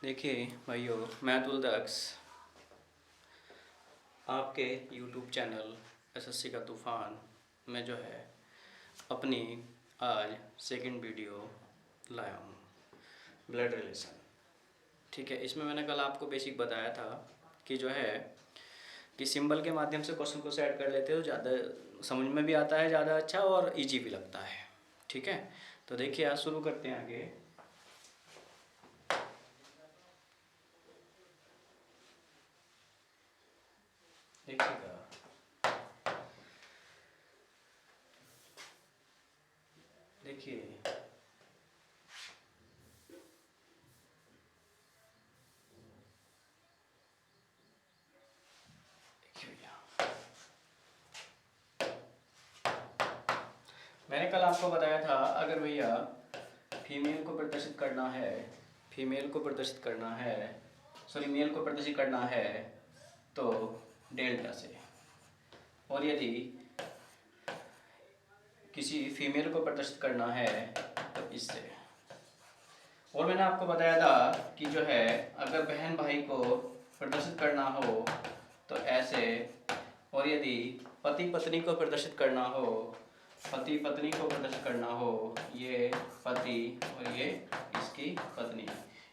देखिए भाइयों, मैं अतुल दक्ष आपके YouTube चैनल एसएससी का तूफ़ान में जो है अपनी आज सेकंड वीडियो लाया हूँ, ब्लड रिलेशन। ठीक है, इसमें मैंने कल आपको बेसिक बताया था कि जो है कि सिंबल के माध्यम से क्वेश्चन को सेट कर लेते हो, ज़्यादा समझ में भी आता है, ज़्यादा अच्छा और इजी भी लगता है। ठीक है, तो देखिए आज शुरू करते हैं आगे। देखिएगा, देखिए मैंने कल आपको बताया था, अगर भैया फीमेल को प्रदर्शित करना है, मेल को प्रदर्शित करना है तो डेल्टा से, और यदि किसी फीमेल को प्रदर्शित करना है तो इससे। और मैंने आपको बताया था कि जो है अगर बहन भाई को प्रदर्शित करना हो तो ऐसे, और यदि पति पत्नी को प्रदर्शित करना हो, ये पति और ये इसकी पत्नी,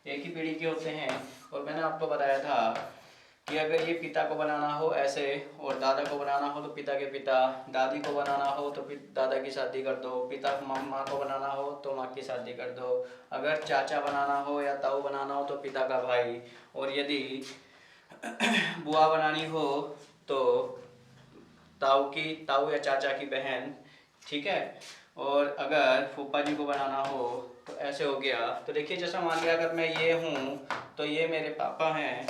एक ही पीढ़ी के होते हैं। और मैंने आपको बताया था कि अगर ये पिता को बनाना हो ऐसे, और दादा को बनाना हो तो पिता के पिता, दादी को बनाना हो तो दादा की शादी कर दो, पिता को माँ को बनाना हो तो माँ की शादी कर दो, अगर चाचा बनाना हो या ताऊ बनाना हो तो पिता का भाई, और यदि बुआ बनानी हो तो ताऊ या चाचा की बहन। ठीक है, और अगर फूफा जी को बनाना हो तो ऐसे हो गया। तो देखिए, जैसा मान लिया अगर मैं ये हूँ तो ये मेरे पापा हैं,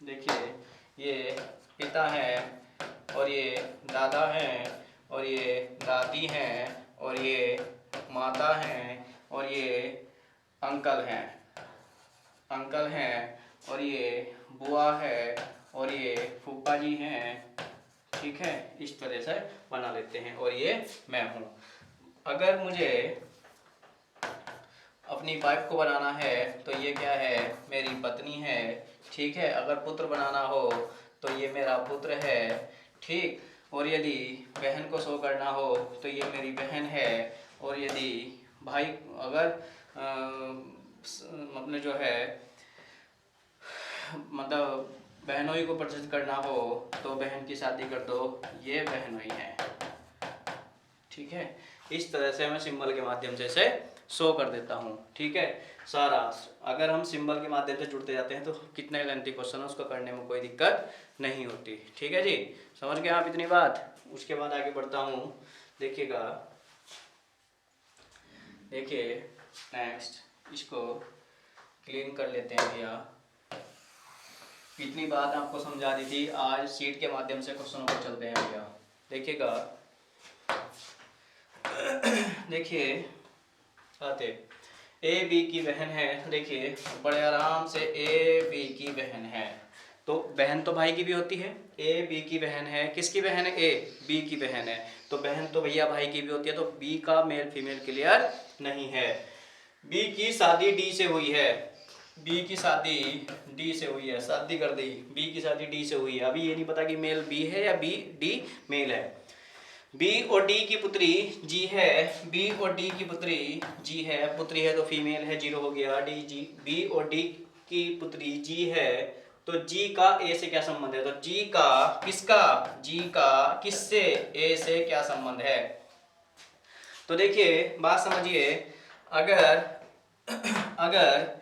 देखिए ये पिता हैं, और ये दादा हैं, और ये दादी हैं, और ये माता हैं, और ये अंकल हैं, और ये बुआ है, और ये फूफा जी हैं। ठीक है, इस तरह से बना लेते हैं, और ये मैं हूँ। अगर मुझे अपनी वाइफ को बनाना है तो ये क्या है, मेरी पत्नी है। ठीक है, अगर पुत्र बनाना हो तो ये मेरा पुत्र है। ठीक, और यदि बहन को शो करना हो तो ये मेरी बहन है। और यदि भाई, अगर अपने जो है मतलब बहनोई को प्रदर्शित करना हो तो बहन की शादी कर दो, ये बहनोई है। ठीक है, इस तरह से मैं सिंबल के माध्यम से इसे शो कर देता हूँ। ठीक है, सारा अगर हम सिंबल के माध्यम से जुड़ते जाते हैं तो कितने लेंथी क्वेश्चन है उसको करने में कोई दिक्कत नहीं होती। ठीक है जी, समझ गए आप इतनी बात। उसके बाद आगे बढ़ता हूँ, देखिएगा। देखिए नेक्स्ट, इसको क्लीन कर लेते हैं भैया। इतनी बात आपको समझा दी थी, आज शीट के माध्यम से क्वेश्चनों पर चलते हैं भैया। देखिएगा, देखिए आते ए बी की बहन है। देखिए बड़े आराम से, ए बी की बहन है तो बहन तो भाई की भी होती है। ए बी की बहन है, किसकी बहन है, ए बी की बहन है, तो बहन तो भैया भाई की भी होती है। तो बी का मेल फीमेल क्लियर नहीं है। बी की शादी डी से हुई है, बी की शादी डी से हुई है, शादी कर दी, बी की शादी डी से हुई है। अभी ये नहीं पता कि मेल बी है या बी डी मेल है। बी और डी की पुत्री जी है, बी और डी की पुत्री जी है, पुत्री है तो फीमेल है, जीरो हो गया। डी जी, बी और डी की पुत्री जी है तो जी का ए से क्या संबंध है, तो जी का किसका, जी का किससे, ए से क्या संबंध है। तो देखिए बात समझिए, अगर अगर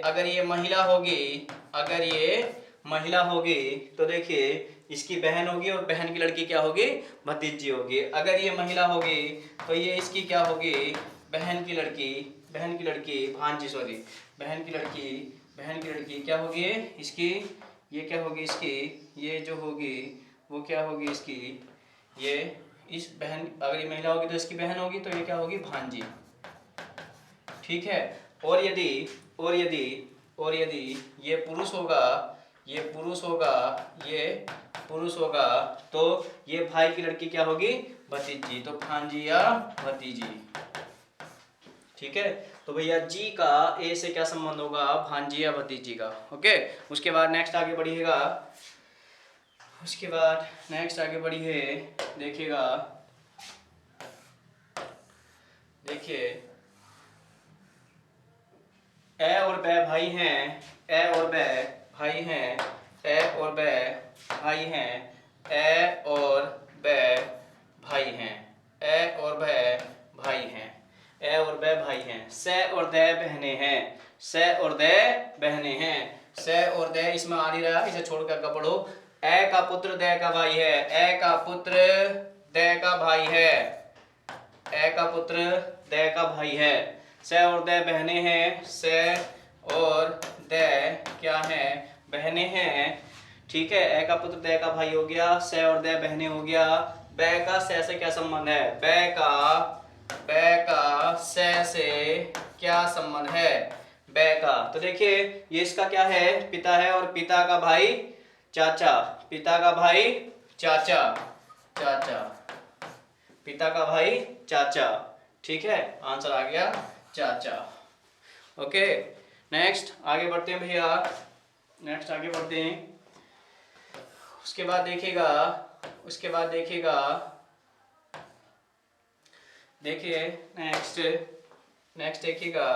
अगर ये महिला होगी, अगर ये महिला होगी तो देखिए इसकी बहन होगी, और बहन की लड़की क्या होगी, भतीजी होगी। अगर ये महिला होगी तो ये इसकी क्या होगी, बहन की लड़की भांजी, सॉरी बहन की लड़की क्या होगी इसकी, ये क्या होगी इसकी, ये जो होगी वो क्या होगी इसकी, ये इस बहन, अगर ये महिला होगी तो इसकी बहन होगी, तो ये क्या होगी, भांजी। ठीक है, और यदि ये पुरुष होगा तो ये भाई की लड़की क्या होगी, भतीजी, तो भांजी या भतीजी। ठीक है, तो भैया जी का ए से क्या संबंध होगा, भांजी या भतीजी का। ओके, उसके बाद नेक्स्ट आगे बढ़िएगा, उसके बाद नेक्स्ट आगे बढ़िए, देखिएगा, देखिए ए और बै भाई हैं, ए और बै भाई हैं, ए और बै भाई हैं, ए और बै भाई हैं, ए और बै भाई हैं, ए और बै भाई हैं, से और दे बहने हैं, से और दे बहने हैं, से और दे इसमें आ नहीं रहा, इसे छोड़ कर पढ़ो। ए का पुत्र दे का भाई है, ए का पुत्र दे का भाई है, ए का पुत्र दे का भाई है, से और दे बहने हैं, से और दे क्या है, बहने हैं। ठीक है, ए का पुत्र दे का भाई हो गया, से और दे बहने हो गया। बै का से क्या संबंध है, बै का से क्या संबंध है, बै का। तो देखिए ये इसका क्या है, पिता है, और पिता का भाई चाचा, पिता का भाई चाचा, चाचा, पिता का भाई चाचा। ठीक है, आंसर आ गया चाचा। ओके, नेक्स्ट आगे बढ़ते हैं भैया, नेक्स्ट आगे बढ़ते हैं। उसके बाद देखिएगा, उसके बाद देखिएगा, देखिए नेक्स्ट, नेक्स्ट देखिएगा,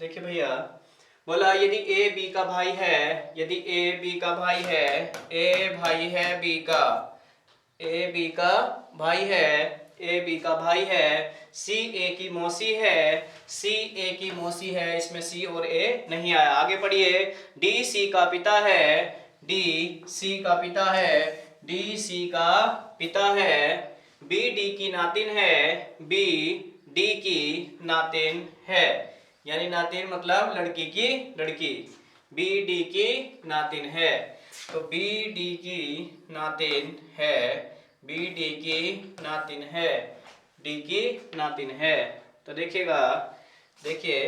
देखिए भैया, बोला यदि ए बी का भाई है, यदि ए बी का भाई है, ए भाई है बी का, ए बी का भाई है, ए बी का भाई है, सी ए की मौसी है, सी ए की मौसी है, इसमें सी और ए नहीं आया। आगे पढ़िए, डी सी का पिता है, डी सी का पिता है, डी सी का पिता है, बी डी की नातिन है, बी डी की नातिन है, यानी नातिन मतलब लड़की की लड़की, बी डी की नातिन है। तो बी डी की नातिन है, बी डी की नातिन है, डी की नातिन है। तो देखिएगा, देखिए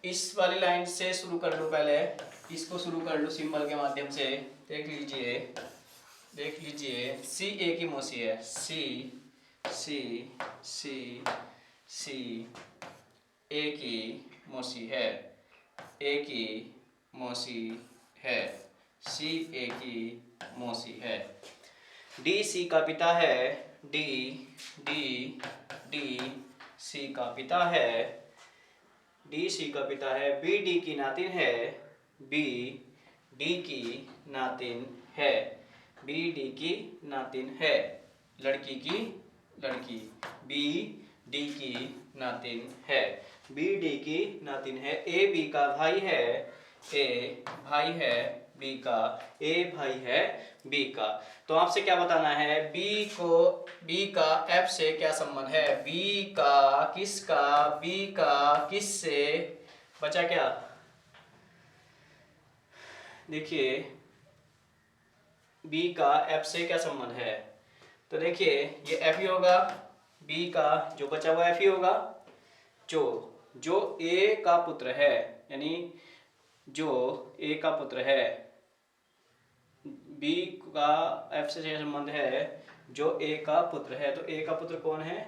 इस वाली लाइन से शुरू कर लो, पहले इसको शुरू कर लो सिंबल के माध्यम से। देख लीजिए, देख लीजिए, सी ए की मौसी है, सी सी सी सी ए की मौसी है, ए की मौसी है, सी ए की मौसी है। डी सी का पिता है, डी डी डी सी का पिता है, डी सी का पिता है, बी डी की नातिन है, बी डी की नातिन है, बी डी की नातिन है, लड़की की लड़की, बी डी की नातिन है, बी डी की नातिन है। ए बी का भाई है, ए भाई है बी का, ए भाई है बी का। तो आपसे क्या बताना है, बी को, बी का एफ से क्या संबंध है, बी का किसका, बी का किस से, बचा क्या, देखिए बी का एफ से क्या संबंध है। तो देखिए ये एफ ही होगा, बी का जो बचा हुआ एफ ही होगा, जो ए का पुत्र है, यानी जो ए का पुत्र है, बी का एफ से संबंध है, जो ए का पुत्र है। तो ए का पुत्र कौन है,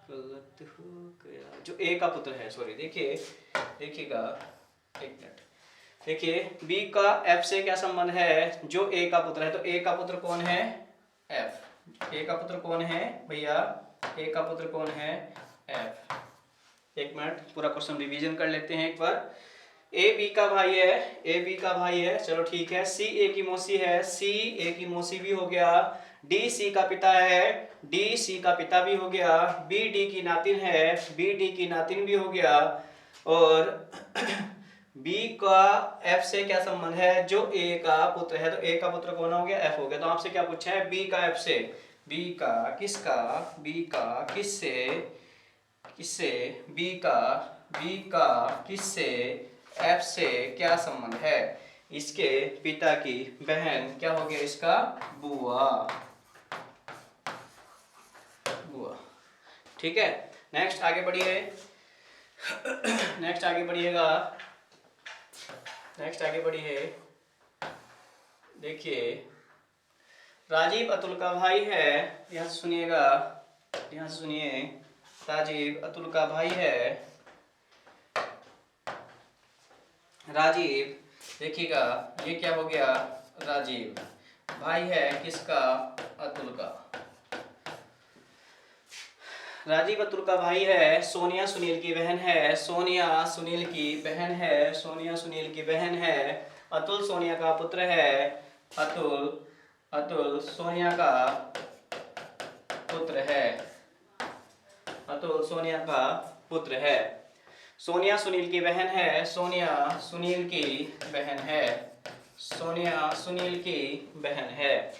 गलत हो गया, जो ए का पुत्र है, सॉरी, देखिए देखिएगा, एक मिनट, देखिए बी का एफ से क्या संबंध है, जो ए का पुत्र है। तो ए का पुत्र कौन है, एफ, ए का पुत्र कौन है भैया, ए का पुत्र कौन है, एफ। एक मिनट, पूरा क्वेश्चन रिवीजन कर लेते हैं एक बार। ए बी का भाई है, ए बी का भाई है, चलो ठीक है। सी ए की मौसी है, सी ए की मौसी भी हो गया। डी सी का पिता है, डी सी का पिता भी हो गया। बी डी की नातिन है, बी डी की नातिन भी हो गया। और बी का एफ से क्या संबंध है, जो ए का पुत्र है। तो ए का पुत्र कौन हो गया, एफ हो गया। तो आपसे क्या पूछा है, बी का एफ से, बी का किसका, बी का किससे, किससे, बी का किससे, एफ से क्या संबंध है, इसके पिता की बहन क्या हो गया, इसका बुआ, बुआ। ठीक है, नेक्स्ट आगे बढ़िए, नेक्स्ट आगे बढ़िएगा, नेक्स्ट आगे बढ़िए। देखिए राजीव अतुल का भाई है, यहां सुनिएगा, ध्यान से सुनिए। राजीव अतुल का भाई है। राजीव, देखिएगा ये क्या हो गया, राजीव भाई है किसका, अतुल का। राजीव अतुल का भाई है, सोनिया सुनील की बहन है, सोनिया सुनील की बहन है, सोनिया सुनील की बहन है। अतुल सोनिया का पुत्र है, अतुल सोनिया का पुत्र है, अतुल सोनिया का पुत्र है। सोनिया सुनील की बहन है, सोनिया सुनील की बहन है, सोनिया सुनील की बहन है।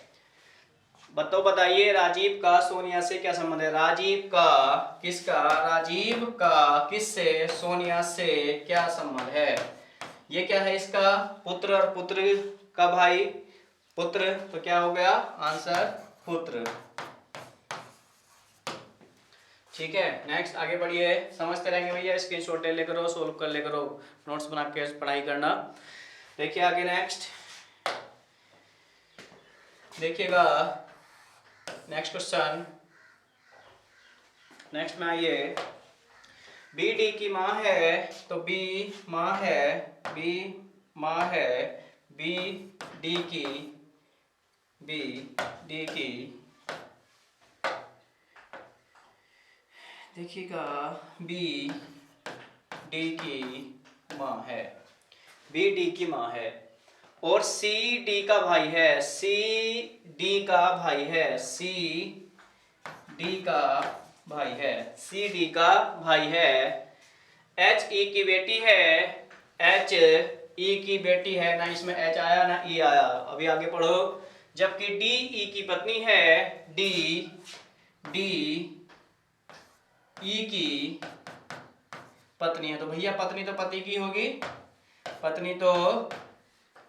बताइए राजीव का सोनिया से क्या संबंध है। राजीव का किसका, राजीव का किससे, सोनिया से क्या संबंध है। ये क्या है इसका, पुत्र, और पुत्र का भाई पुत्र, तो क्या हो गया आंसर, पुत्र। ठीक है, नेक्स्ट आगे बढ़िए। समझते रहेंगे भैया, स्क्रीनशॉट ले लेकर करो, सोल्व कर ले करो, नोट्स बना के पढ़ाई करना। देखिए आगे नेक्स्ट देखिएगा, नेक्स्ट क्वेश्चन। नेक्स्ट में आइए, बी डी की माँ है, तो बी माँ है, बी माँ है, बी डी की देखिएगा, बी डी की माँ है, बी डी की माँ है, और सी डी का भाई है, सी डी का भाई है, सी डी का भाई है, सी डी का भाई है। एच ई की बेटी है, एच ई की बेटी है, ना इसमें एच आया ना ई आया, अभी आगे पढ़ो। जबकि डी ई की पत्नी है, डी ई की पत्नी है, तो भैया पत्नी तो पति की होगी, पत्नी तो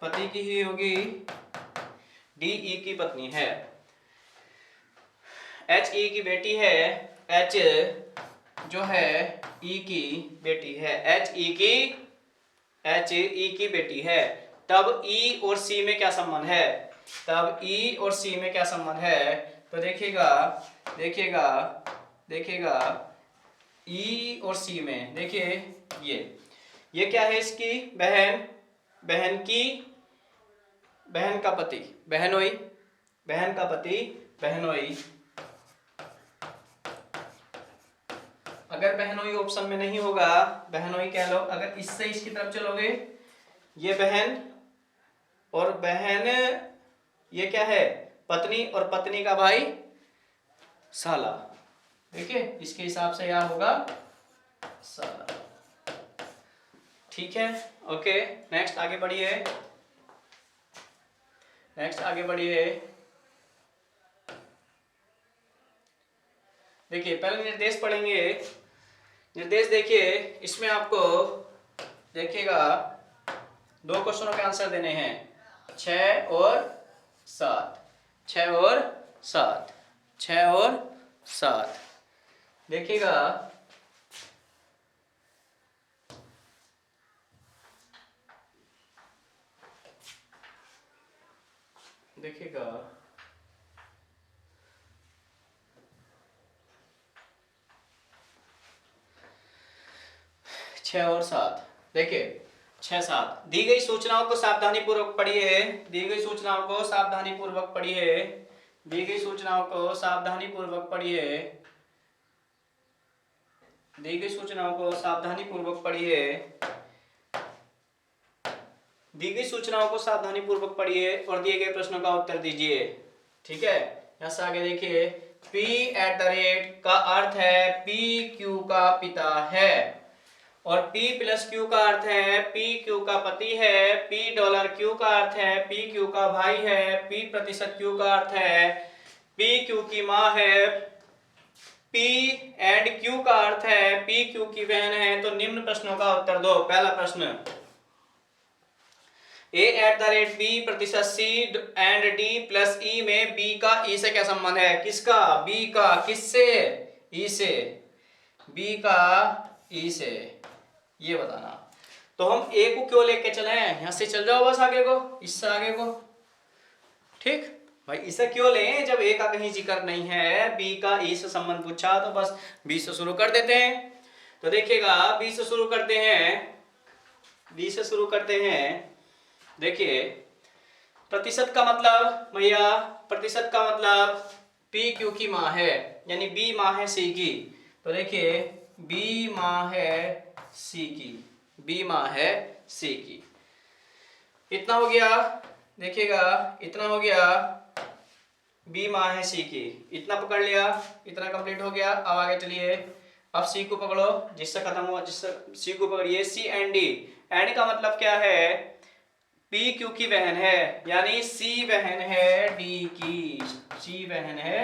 पति की ही होगी, डी ई की पत्नी है। एच ई की बेटी है, एच जो है ई की बेटी है, एच ई की बेटी है। तब ई और सी में क्या संबंध है, तब ई और सी में क्या संबंध है, तो देखिएगा ई और सी में, देखिए ये क्या है, इसकी बहन, बहन का पति, बहनोई, बहन का पति बहनोई। अगर बहनोई ऑप्शन में नहीं होगा, बहनोई कह लो। अगर इससे इसकी तरफ चलोगे, ये बहन और बहन, ये क्या है, पत्नी, और पत्नी का भाई साला। देखिए इसके हिसाब से क्या होगा, साला। ठीक है, ओके। नेक्स्ट आगे बढ़िए, देखिए पहले निर्देश पढ़ेंगे। निर्देश देखिए, इसमें आपको देखिएगा 2 क्वेश्चनों के आंसर देने हैं, 6 और 7, 6 और 7, 6 और 7। देखिएगा देखिएगा 6 और 7। देखिए 6 7, दी गई सूचनाओं को सावधानी पूर्वक पढ़िए, दी गई सूचनाओं को सावधानी पूर्वक पढ़िए, दी गई सूचनाओं को सावधानी पूर्वक पढ़िए, दी गई सूचनाओं को सावधानी पूर्वक पढ़िए, दी गई सूचनाओं को सावधानी पूर्वक पढ़िए और दिए गए प्रश्नों का उत्तर दीजिए। ठीक है, यहां से आगे देखिए, P@ का अर्थ है P Q का पिता है, और P+Q का अर्थ है P Q का पति है, $Q का अर्थ है P Q का भाई है, P%Q का अर्थ है P Q की माँ है, P&Q का अर्थ है P Q की बहन है। तो निम्न प्रश्नों का उत्तर दो। पहला प्रश्न, A@B%C&D+E में B का E से क्या संबंध है, किसका, B का, किससे, E से, B का E से, ये बताना। तो हम A को क्यों लेके चले हैं, यहां से चल जाओ बस आगे को, इससे आगे को। ठीक, भाई इसे क्यों लें जब ए का कहीं जिक्र नहीं है, बी का ए से संबंध पूछा तो बस बी से शुरू कर देते हैं। तो देखिएगा बी से शुरू करते हैं, बी से शुरू करते हैं। देखिए प्रतिशत का मतलब भैया, प्रतिशत का मतलब पी क्यू की माँ है, यानी बी माँ है सी की। तो देखिए बी माँ है सी की, बी माँ है सी की। इतना हो गया, देखिएगा इतना हो गया, बी माँ है सी की, इतना पकड़ लिया, इतना कंप्लीट हो गया। अब आगे चलिए, अब सी को पकड़ो, जिससे खत्म हुआ, जिससे सी को पकड़िए, सी एंड डी। एंड का मतलब क्या है, पी क्यू की बहन है, यानी सी बहन है डी की, सी बहन है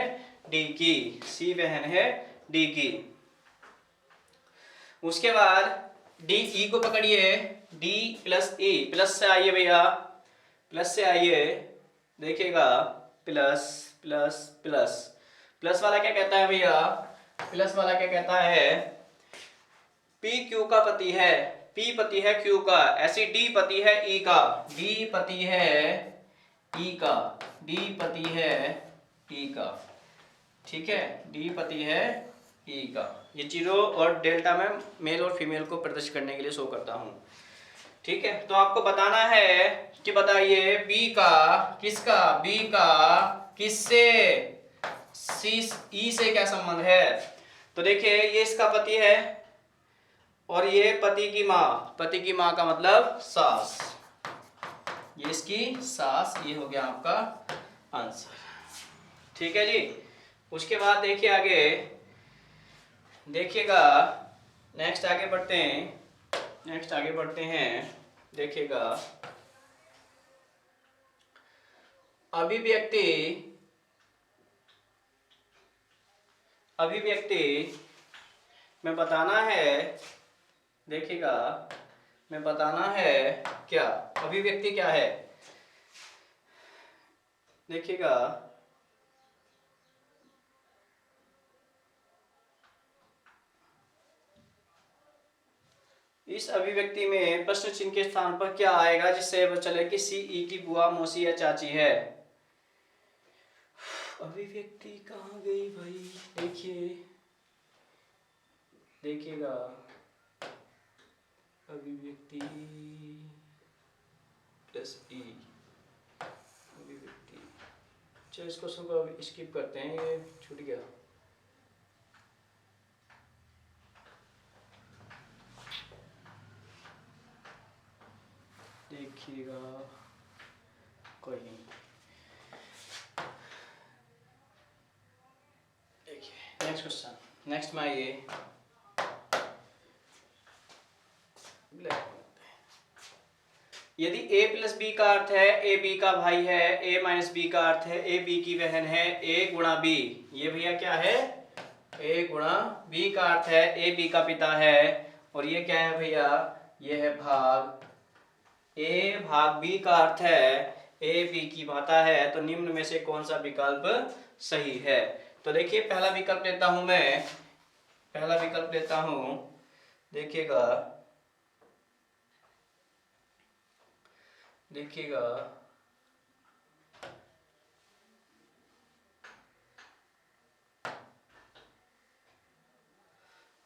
डी की, सी बहन है डी की। उसके बाद डी ई को पकड़िए, डी प्लस ई, प्लस से आइए भैया, प्लस से आइए, देखिएगा प्लस प्लस प्लस, प्लस वाला क्या कहता है भैया, प्लस वाला क्या कहता है, पी क्यू का पति है, पी पति है क्यू का, ऐसी डी पति है ई का, डी पति है ई का, डी पति है ई का, ठीक है, डी पति है ई का। ये जीरो और डेल्टा में मेल और फीमेल को प्रदर्शित करने के लिए शो करता हूं, ठीक है। तो आपको बताना है कि बताइए बी का किसका, बी का किससे, सी ई से क्या संबंध है। तो देखिए ये इसका पति है और ये पति की माँ, पति की माँ का मतलब सास, ये इसकी सास, ये हो गया आपका आंसर, ठीक है जी। उसके बाद देखिए आगे, देखिएगा नेक्स्ट आगे बढ़ते हैं, नेक्स्ट आगे बढ़ते हैं। देखिएगा अभिव्यक्ति, अभिव्यक्ति में बताना है, देखिएगा में बताना है क्या, अभिव्यक्ति क्या है, देखिएगा इस अभिव्यक्ति में प्रश्न चिन्ह के स्थान पर क्या आएगा जिससे पता चले कि सी ई की बुआ, मौसी या चाची है। अभिव्यक्ति कहाँ गई भाई, देखिए देखिएगा अभिव्यक्ति प्लस ई, अभिव्यक्ति, चलो इस क्वेश्चन को स्किप करते हैं, ये छूट गया। देखिएगा कोई नहीं, देखिए नेक्स्ट क्वेश्चन, नेक्स्ट में आइए, यदि a प्लस बी का अर्थ है ए बी का भाई है, a माइनस बी का अर्थ है ए बी की बहन है, a गुणा बी, ये भैया क्या है, a गुणा बी का अर्थ है ए बी का पिता है, और ये क्या है भैया, ये है भाग, a भाग b का अर्थ है ए बी की माता है। तो निम्न में से कौन सा विकल्प सही है। तो देखिए पहला विकल्प लेता हूं मैं, पहला विकल्प लेता हूं, देखिएगा देखिएगा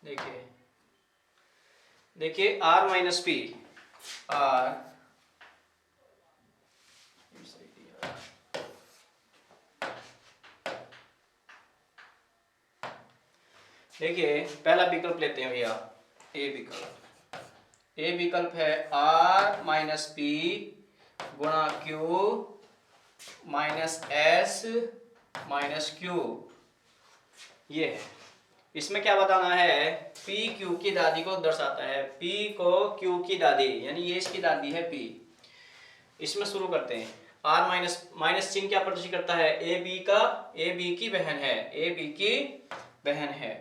देखिए देखिए r माइनस पी, आर देखिए पहला विकल्प लेते हैं भैया, ए विकल्प, ए विकल्प है r माइनस पी गुणा Q minus S minus Q, ये है। इसमें क्या बताना है, पी क्यू की दादी को दर्शाता है, पी को क्यू की दादी, यानी ये इसकी दादी है पी। इसमें शुरू करते हैं, आर माइनस, माइनस चिन्ह क्या प्रदर्शित करता है, ए बी का, ए बी की बहन है, ए बी की बहन है।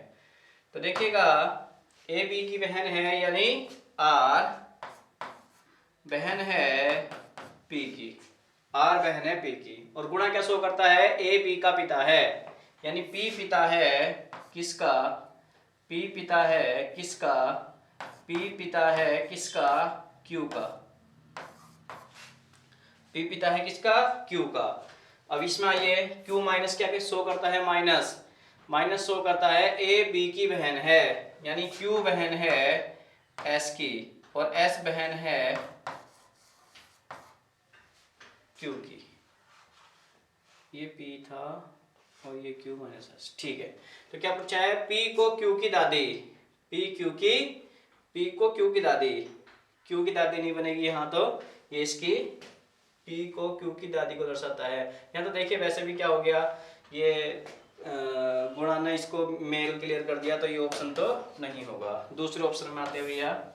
तो देखिएगा ए बी की बहन है, यानी आर बहन है पी की, आर बहन है पी की, और गुणा क्या शो करता है, ए बी का पिता है, यानी पी पिता है किसका, पी पिता है किसका, पी पिता है किसका, क्यू का, पी पिता है किसका, क्यू का। अब इसमें आइए, Q माइनस क्या शो करता है, माइनस, माइनस शो करता है ए बी की बहन है, यानी Q बहन है S की और S बहन है Q की। ये P था और ये Q माइनस S, ठीक है। तो क्या पूछा है, P को Q की दादी, P को Q की दादी, Q की दादी नहीं बनेगी यहाँ, तो ये इसकी P को Q की दादी को दर्शाता है। यहाँ तो देखिए वैसे भी क्या हो गया, ये गुणा ने इसको मेल क्लियर कर दिया, तो ये ऑप्शन तो नहीं होगा। दूसरे ऑप्शन में आते हुए यार,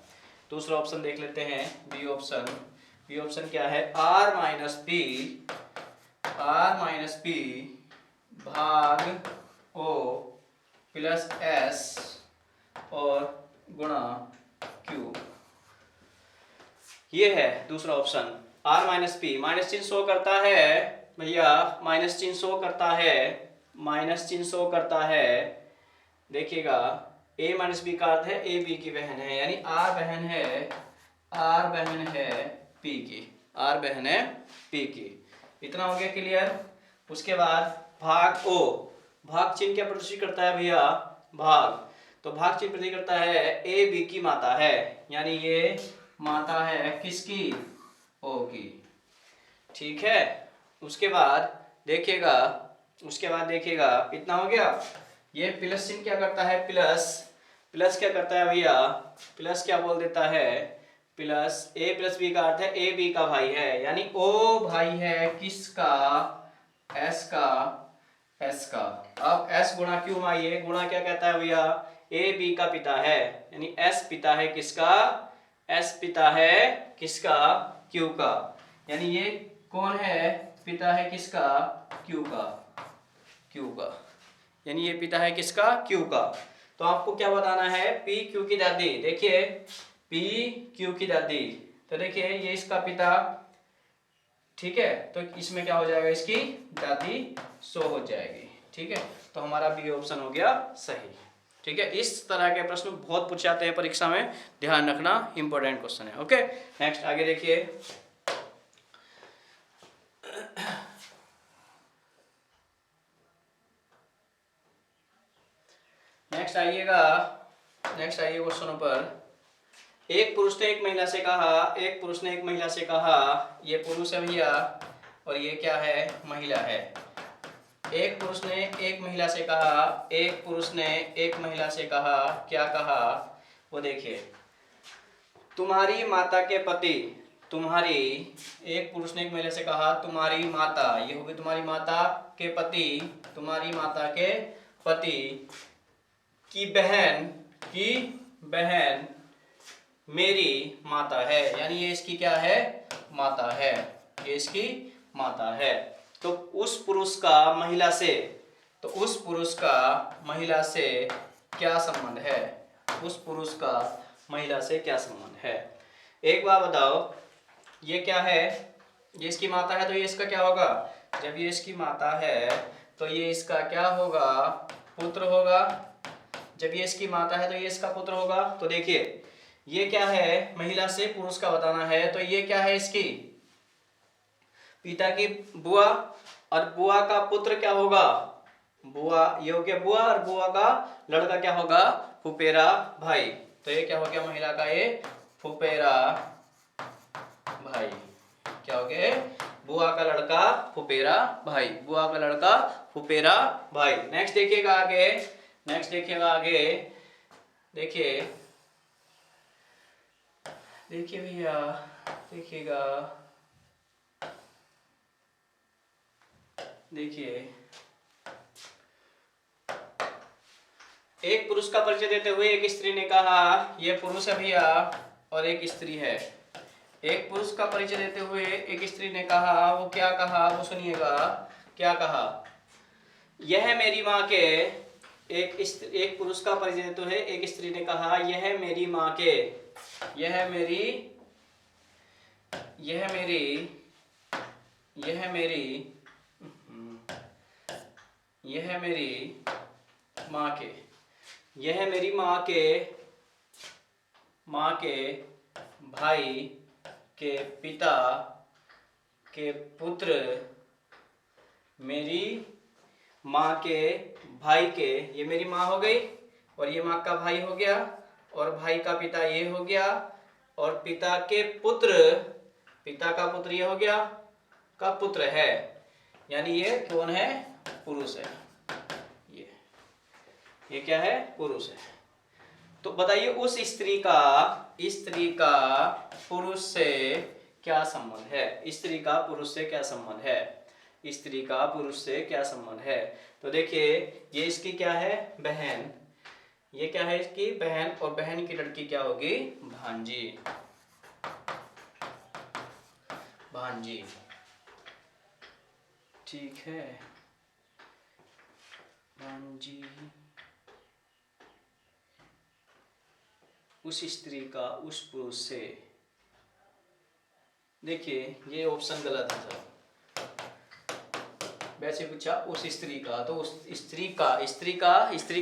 दूसरा ऑप्शन देख लेते हैं, बी ऑप्शन। बी ऑप्शन क्या है, R माइनस पी भाग O प्लस S और गुणा Q, ये है दूसरा option. R minus P, minus चिन्ह शो करता है भैया, माइनस चिन्ह शो करता है, माइनस चिन्ह शो करता है, देखिएगा A माइनस बी का अर्थ है A B की बहन है, यानी R बहन है P की, R बहन है P की। इतना हो गया क्लियर। उसके बाद भाग O, भाग चिन्ह क्या प्रदर्शित करता है भैया, भाग, तो भाग चिन्ह प्रदर्शित करता है A B की माता है, यानी ये माता है किसकी, O की, ठीक है। उसके बाद देखिएगा, इतना हो गया। ये प्लस चिन्ह क्या करता है, प्लस क्या करता है भैया, प्लस क्या बोल देता है, प्लस A प्लस बी का अर्थ है A B का भाई है, यानी O भाई है किसका, S का। अब S गुणा Q में आइए, गुणा क्या कहता है भैया, A B का पिता है, यानी S पिता है किसका, S पिता है किसका, Q का, यानी ये कौन है, पिता है किसका, Q का, यानी ये पिता है किसका, Q का। तो आपको क्या बताना है, P Q की दादी, देखिए P Q की दादी, तो देखिए ये इसका पिता, ठीक है, तो इसमें क्या हो जाएगा, इसकी दादी शो हो जाएगी, ठीक है। तो हमारा बी ऑप्शन हो गया सही, ठीक है। इस तरह के प्रश्न बहुत पूछे जाते हैं परीक्षा में, ध्यान रखना, इंपॉर्टेंट क्वेश्चन है। ओके, नेक्स्ट आगे देखिए, नेक्स्ट आइए क्वेश्चनों पर। एक पुरुष ने एक महिला से कहा, ये पुरुष है भैया और ये क्या है, महिला है। एक पुरुष ने एक महिला से कहा, क्या कहा, वो देखिए, तुम्हारी माता के पति, एक पुरुष ने एक महिला से कहा तुम्हारी माता, ये होगी तुम्हारी माता के पति की बहन मेरी माता है, यानी ये इसकी क्या है, माता है, ये इसकी माता है। तो उस पुरुष का महिला से क्या संबंध है, एक बार बताओ, ये क्या है, ये इसकी माता है, तो ये इसका क्या होगा, जब ये इसकी माता है तो ये इसका क्या होगा, पुत्र होगा। जब ये इसकी माता है तो ये इसका पुत्र होगा। तो देखिए ये क्या है, महिला से पुरुष का बताना है, तो ये क्या है, इसकी पिता की बुआ, और बुआ का पुत्र क्या होगा, बुआ, ये हो गया बुआ, और बुआ का लड़का क्या होगा, फुफेरा भाई। तो ये क्या हो गया, महिला का ये फुफेरा भाई, क्या हो गया, बुआ का लड़का फुफेरा भाई, नेक्स्ट देखिएगा आगे, देखिए भैया, देखिए एक पुरुष का परिचय देते हुए एक स्त्री ने कहा, ये पुरुष है भैया और एक स्त्री है। एक पुरुष का परिचय देते हुए एक स्त्री ने कहा, वो क्या कहा, वो सुनिएगा, क्या कहा, यह मेरी माँ के, एक पुरुष का परिचय देते हुए एक स्त्री ने कहा, यह मेरी माँ के, यह मेरी माँ के भाई के पिता के पुत्र मेरी माँ के भाई के, ये मेरी माँ हो गई और ये माँ का भाई हो गया और भाई का पिता ये हो गया और पिता के पुत्र, पिता का पुत्र ये हो गया, का पुत्र है, यानी ये कौन है? पुरुष है। ये क्या है? पुरुष है। तो बताइए उस स्त्री का पुरुष से क्या संबंध है? स्त्री का पुरुष से क्या संबंध है? स्त्री का पुरुष से क्या संबंध है? तो देखिए ये इसकी क्या है? बहन। ये क्या है? इसकी बहन, और बहन की लड़की क्या होगी? भांजी। भांजी, ठीक है। भांजी उस स्त्री का उस पुरुष से। देखिए ये ऑप्शन गलत है सर। वैसे पूछा उस स्त्री का, तो उस स्त्री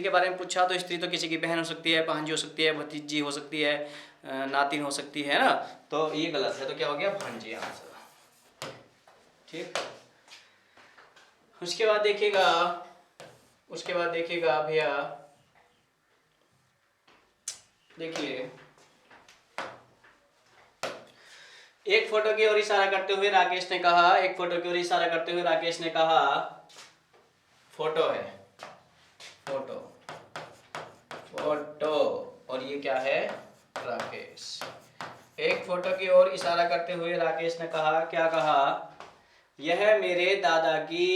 के बारे में पूछा, तो स्त्री तो किसी की बहन हो सकती है, भांजी हो सकती है, भतीजी हो सकती है, नातिन हो सकती है ना। तो ये गलत है, तो क्या हो गया? भांजी आंसर। ठीक। उसके बाद देखिएगा भैया, देखिए एक फोटो की ओर इशारा करते हुए राकेश ने कहा, एक फोटो की ओर इशारा करते हुए राकेश ने कहा, फोटो है, फोटो, फोटो, और ये क्या है? राकेश। एक फोटो की ओर इशारा करते हुए राकेश ने कहा, क्या कहा? यह मेरे दादा की,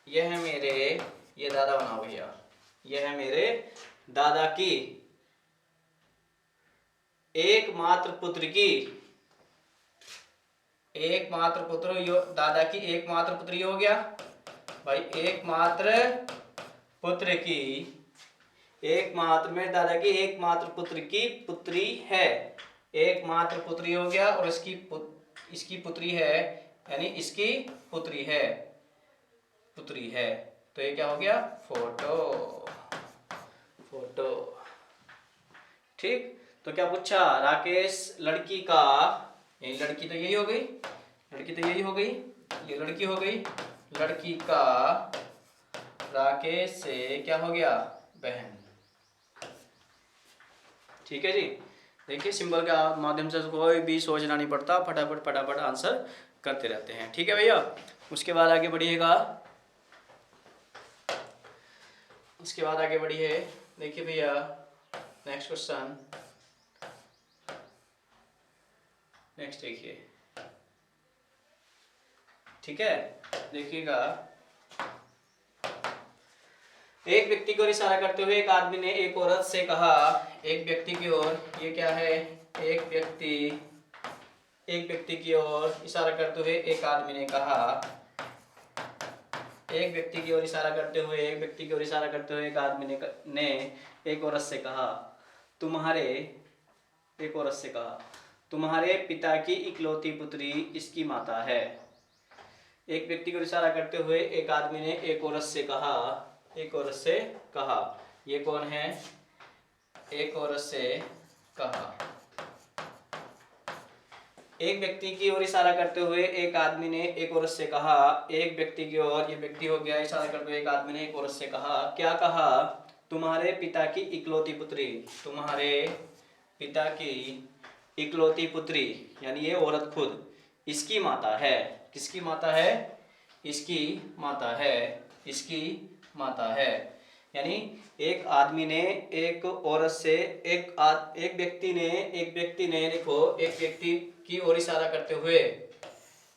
यह मेरे, ये दादा बनाओ भैया, यह मेरे दादा की एकमात्र पुत्र की, एकमात्र पुत्र, यो दादा की एकमात्र पुत्री हो गया भाई, एकमात्र पुत्र की, एकमात्र में दादा की एकमात्र पुत्र की पुत्री है, एकमात्र पुत्री हो गया, और इसकी पुत्री है, यानी इसकी पुत्री है, पुत्री है। तो ये क्या हो गया? Photo, photo. ठीक। तो क्या पूछा? राकेश लड़की का, ये लड़की तो यही हो गई, लड़की तो यही हो गई, ये लड़की हो गई, लड़की का राकेश से क्या हो गया? बहन। ठीक है जी। देखिए सिंबल के माध्यम से कोई भी सोचना नहीं पड़ता, फटाफट फटाफट आंसर करते रहते हैं। ठीक है भैया। उसके बाद आगे बढ़िएगा, उसके बाद आगे बढ़िए। देखिए भैया नेक्स्ट क्वेश्चन, नेक्स्ट देखिए। ठीक है, देखिएगा। एक व्यक्ति को इशारा करते हुए एक आदमी ने एक औरत से कहा, एक व्यक्ति की ओर, ये क्या है? एक व्यक्ति की ओर इशारा करते हुए एक आदमी ने कहा, एक व्यक्ति की ओर इशारा करते हुए, एक व्यक्ति की ओर इशारा करते हुए एक आदमी ने एक औरत से कहा, तुम्हारे, एक औरत से कहा, तुम्हारे पिता की इकलौती पुत्री इसकी माता है। एक व्यक्ति को इशारा करते हुए एक आदमी ने एक औरत से कहा, एक औरत से कहा, ये कौन है? एक औरत से कहा। एक व्यक्ति की ओर इशारा करते हुए एक आदमी ने एक औरत से कहा, एक व्यक्ति की ओर, ये व्यक्ति हो गया, इशारा करते हुए एक आदमी ने एक औरत से कहा, क्या कहा? तुम्हारे पिता की इकलौती पुत्री, तुम्हारे पिता की इकलौती पुत्री, यानी ये औरत खुद इसकी माता है। किसकी माता है? इसकी माता है, इसकी माता है। यानी एक आदमी ने एक औरत से, एक व्यक्ति ने देखो, एक व्यक्ति की ओर इशारा करते हुए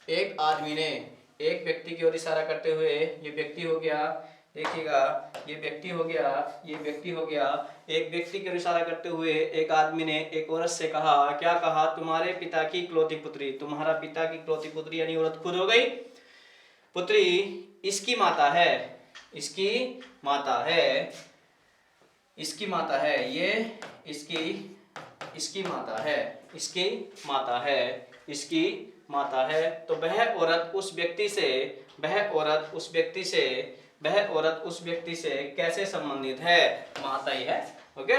एक आदमी ने, एक व्यक्ति की ओर इशारा करते हुए, ये व्यक्ति हो गया, देखिएगा, ये व्यक्ति हो गया, ये व्यक्ति हो गया, एक व्यक्ति की ओर इशारा करते हुए एक आदमी ने एक औरत से कहा, क्या कहा? तुम्हारे पिता की इकलौती पुत्री, तुम्हारा पिता की इकलौती पुत्री, यानी औरत खुद हो गई, पुत्री इसकी माता है, इसकी माता है, इसकी माता है, ये इसकी माता है, इसकी माता है, इसकी माता है। तो वह औरत उस व्यक्ति से, वह औरत उस व्यक्ति से कैसे संबंधित है? माता ही है। ओके।